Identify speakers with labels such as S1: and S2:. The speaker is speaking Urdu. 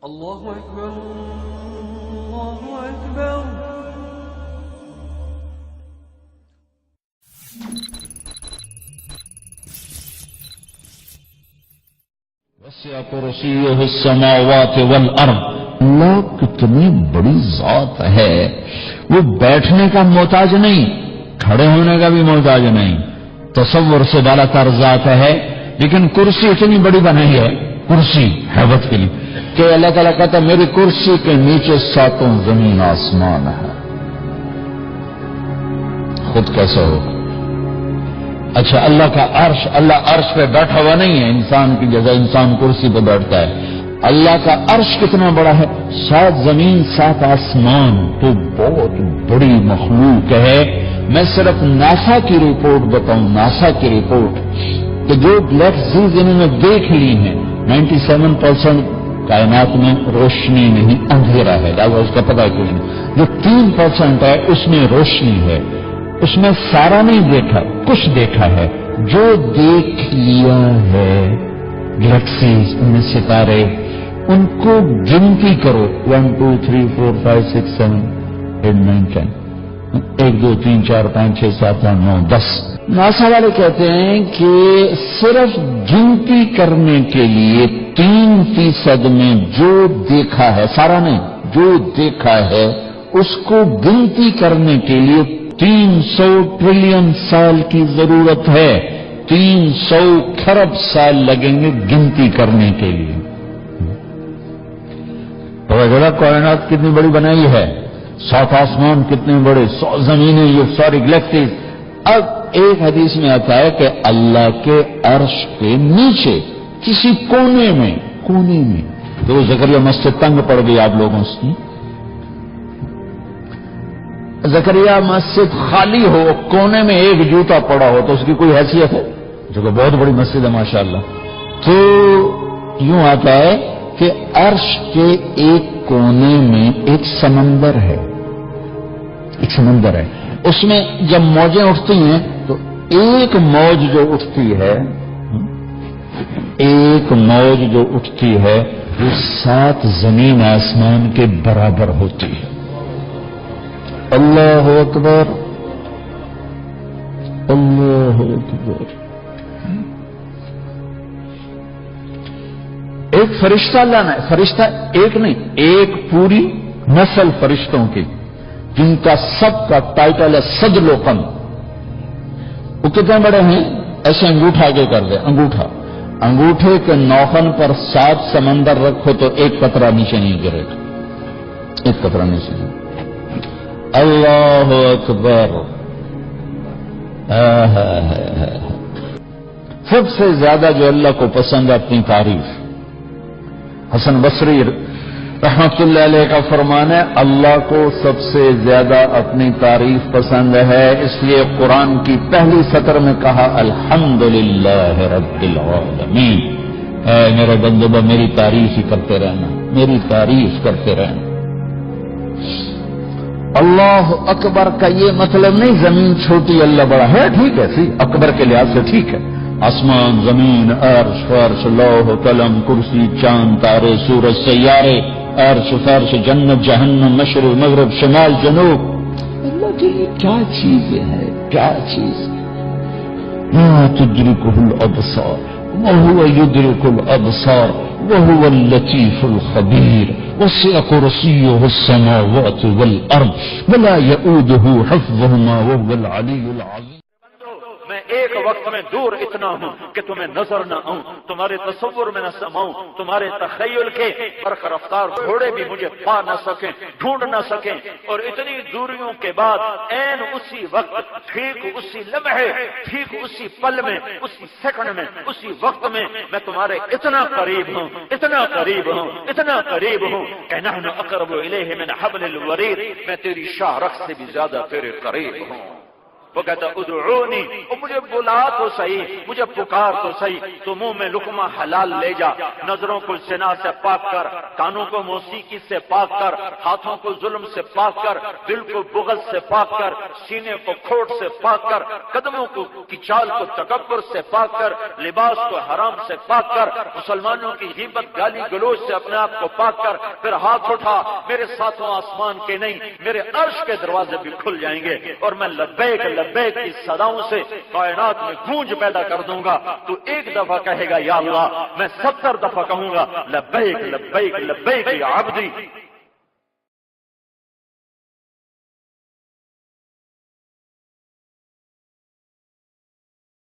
S1: اللہ اکبر اللہ اکبر.
S2: وسع کرسیہ السماوات والارض. اللہ کتنی بڑی ذات ہے، وہ بیٹھنے کا محتاج نہیں، کھڑے ہونے کا بھی محتاج نہیں، تصور سے بالا تر ذات ہے. لیکن کرسی اتنی بڑی بنائی ہے، کرسی حیبت کے لیے، کہ اللہ تعالیٰ کہتا ہے میری کرسی کے نیچے ساتوں زمین آسمان ہے. خود کیسا ہوگا؟ اچھا اللہ کا عرش، اللہ عرش پہ بیٹھا ہوا نہیں ہے انسان کی جگہ، انسان کرسی پہ بیٹھتا ہے. اللہ کا عرش کتنا بڑا ہے، 7 زمین 7 آسمان، تو بہت بڑی مخلوق ہے. میں صرف ناسا کی رپورٹ بتاؤں، ناسا کی رپورٹ کہ جو گلیکسیز انہوں نے دیکھ لی ہیں، 97% کائنات میں روشنی نہیں، اندھیرا ہے، لہٰذا اس کا پتہ کچھ نہیں. جو 3% ہے اس میں روشنی ہے، اس میں سارا نہیں دیکھا، کچھ دیکھا ہے. جو دیکھ لیا ہے گلیکسیز، ان میں ستارے، ان کو گنتی کرو، 1 2 3 4 5 6 7 8 9 10، 1 2 3 4 5 6 7 8 9 10. ناسا والے کہتے ہیں کہ صرف گنتی کرنے کے لیے 3% میں جو دیکھا ہے، سارا نہیں، جو دیکھا ہے اس کو گنتی کرنے کے لیے 300 ٹریلین سال کی ضرورت ہے. 300 کھرب سال لگیں گے گنتی کرنے کے لیے. تو کائنات کتنی بڑی بنائی ہے، 7 آسمان کتنے بڑے، 100 زمینیں، یہ ساری گلیکسیز. اب ایک حدیث میں آتا ہے کہ اللہ کے عرش کے نیچے کسی کونے میں تو زکریا مسجد تنگ پڑ گئی آپ لوگوں سے. زکریا مسجد خالی ہو، کونے میں ایک جوتا پڑا ہو تو اس کی کوئی حیثیت ہے؟ جو کہ بہت بڑی مسجد ہے ماشاءاللہ. تو یوں آتا ہے کہ عرش کے ایک کونے میں ایک سمندر ہے، اس میں جب موجیں اٹھتی ہیں تو ایک موج جو اٹھتی ہے وہ 7 زمین آسمان کے برابر ہوتی ہے. اللہ اکبر اللہ اکبر. ایک فرشتہ لانا ہے، فرشتہ ایک نہیں، ایک پوری نسل فرشتوں کی، جن کا سب کا ٹائٹل ہے صدلوقم. وہ کتنے بڑے ہیں؟ ایسے انگوٹھا آگے کر دے، انگوٹھے کے نوخن پر 7 سمندر رکھو تو ایک قطرہ نیچے نہیں گرے گا، ایک قطرہ نیچے نہیں. اللہ اکبر. سب سے زیادہ جو اللہ کو پسند ہے اپنی تعریف. حسن بصری رحمت اللہ علیہ کا فرمان ہے اللہ کو سب سے زیادہ اپنی تعریف پسند ہے، اس لیے قرآن کی پہلی سطر میں کہا الحمدللہ رب العالمین. اے میرے بندو میری تعریف ہی کرتے رہنا، میری تعریف کرتے رہنا. اللہ اکبر کا یہ مطلب نہیں زمین چھوٹی اللہ بڑا ہے، ٹھیک ہے، سی اکبر کے لحاظ سے ٹھیک ہے. آسمان، زمین، عرش، فرش، لوح، قلم، کرسی، چاند، تارے، سورج، سیارے، عرش، فرش، جنت، جہنم، مشرق، مغرب، شمال، جنوب. اللہ کی کیا چیزیں ہیں، کیا چیز. لا تدرکہ الابصار وهو يدرك الابصار وهو اللطيف الخبير وسع كرسيه السماوات والارض ولا يؤوده حفظهما وهو العلي العظيم.
S3: میں ایک وقت میں دور اتنا ہوں کہ تمہیں نظر نہ آؤں، تمہارے تصور میں نہ سماؤں، تمہارے تخیل کے برق رفتار گھوڑے بھی مجھے پا نہ سکیں، ڈھونڈ نہ سکیں. اور اتنی دوریوں کے بعد عین اسی وقت، ٹھیک اسی لمحے، ٹھیک اسی پل میں، اسی سیکنڈ میں، اسی وقت میں میں تمہارے اتنا قریب ہوں، اتنا قریب ہوں، اتنا قریب ہوں کہ نحن اقرب الیہ من حبل الورید. میں تیری شاہ رخ سے بھی زیادہ تیرے قریب ہوں. وہ کہتا ادعونی، اور مجھے بلا تو صحیح، مجھے پکار تو صحیح، تو منہ میں لقمہ حلال لے جا، نظروں کو زنا سے پاک کر، کانوں کو موسیقی سے پاک کر، ہاتھوں کو ظلم سے پاک کر، دل کو بغض سے پاک کر، سینے کو کھوٹ سے پاک کر، قدموں کی چال کو تکبر سے پاک کر، لباس کو حرام سے پاک کر، مسلمانوں کی غیبت گالی گلوچ سے اپنے آپ کو پاک کر، پھر ہاتھ اٹھا، میرے ساتھوں آسمان کے نہیں میرے عرش کے دروازے بھی کھل جائیں گے اور میں لبیک لبیک کی صداؤں سے کائنات میں گونج پیدا کر دوں گا۔ تو ایک دفعہ کہے گا یا اللہ، میں 70 دفعہ کہوں گا لبیک لبیک لبیک یا عبدی۔